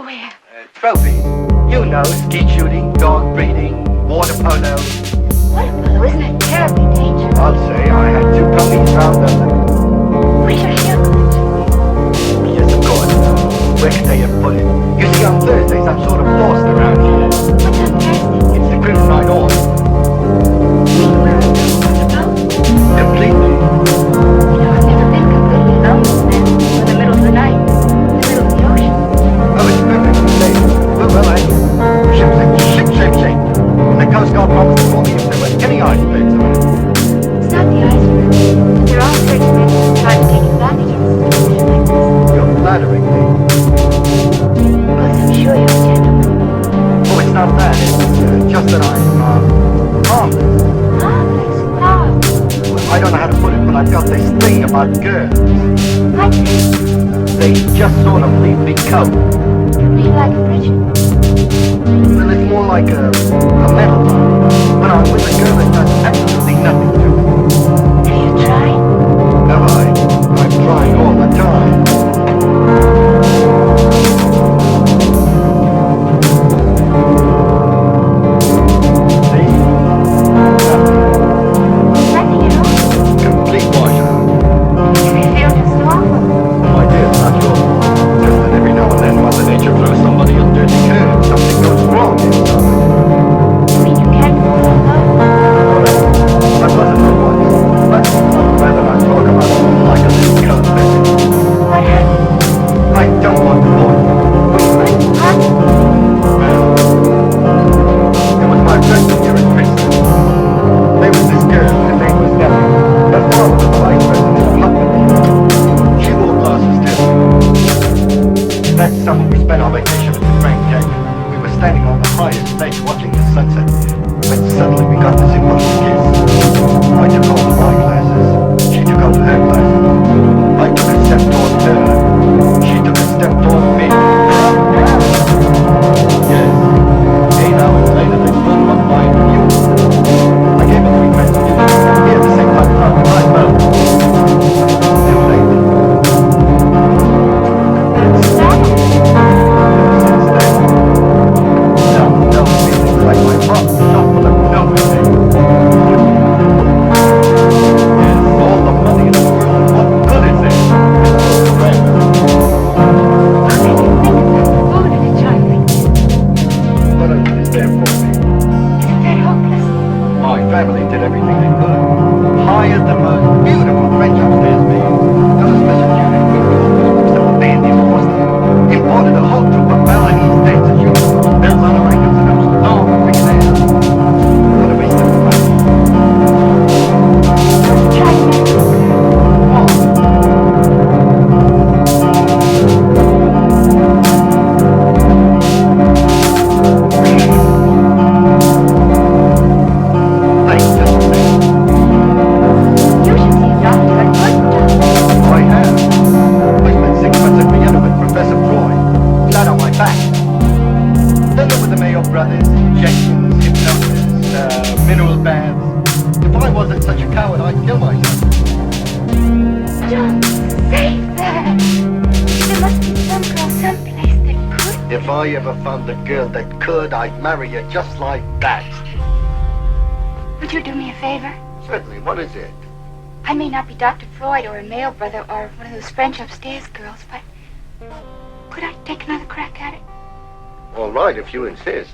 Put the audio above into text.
Where? Trophies. You know, skeet shooting, dog breeding, water polo. Water polo, isn't it terribly dangerous? I'll say I had 2 ponies round under. Where's your haircut? Yes, of course. Where could they have put it? You see, on Thursdays I'm sort of lost around here. What's on Thursday? It's the cruise night off. You mean where I'm about? Completely. You know, I've never been completely alone in the middle of the night, in the middle of the ocean. Oh, it's perfectly safe. Well, ship. And the Coast Guard promised to call me if there were any icebergs on it. It's not the iceberg. There are certain men who try to take advantage of a situation like this. You're flattering me. Because I'm sure you're a gentleman. Oh, it's not that. It's just that I'm, harmless. Harmless? How? Well, I don't know how to put it, but I've got this thing about girls. Like this? They just sort of leave me cold. You mean like a Bridget? Well, it's more like a mental one. When I'm with a girl that does absolutely nothing to me. Have you tried? Have I? I'm trying all the time. See? Nothing at all. Complete washout. You may feel just awful. My dear, it's not your fault. Just that every now and then Mother Nature throws somebody a dirty curve. Something goes wrong inside. You mean you can't fall in love? That wasn't the point. But rather not talk about it like a little cold message. What happened? I don't want to bore you. We couldn't possibly. Well, it was my freshman year at Pretzels. There was this girl, her name was Nellie. Her father was the vice president of London. She wore glasses too. That summer we spent our vacation at the Grand Canyon. We were standing on the highest ledge watching the sunset, when suddenly we got this impulsive kiss. I took off my glasses. She took off her glasses. I took a step toward her. She took a step toward me. Yes. 8 hours later, they stood one by you. I gave her 3 messages. Here at the same time, from my phone. Too late. What's that? Since then, no feelings like my heart is not full of no feelings. Yes, all the money in the world, what good is it? Friend, What made you think of that food at a time like this? what else is there for me? Isn't that hopeless? My family did everything they could. Hired the most beautiful French upstairs maid. Got a special unit with some dandy Boston. Imported a whole troop of Balinese dancers, you know. Bells on the rings and those long fingernails. What a waste of money. Try to make it Oh, thanks, just the same. You should see a doctor. A good doctor. I have. I spent 6 months at Vienna with Professor Freud. Flat on my back. Then there were the Mayo brothers, injections, hypnosis, mineral baths. If I wasn't such a coward, I'd kill myself. Don't say that. There must be some girl someplace that could. If I ever found a girl that could, I'd marry her just like that. Would you do me a favor? Certainly, what is it? I may not be Dr. Freud or a male brother or one of those French upstairs girls, but could I take another crack at it? All right, if you insist.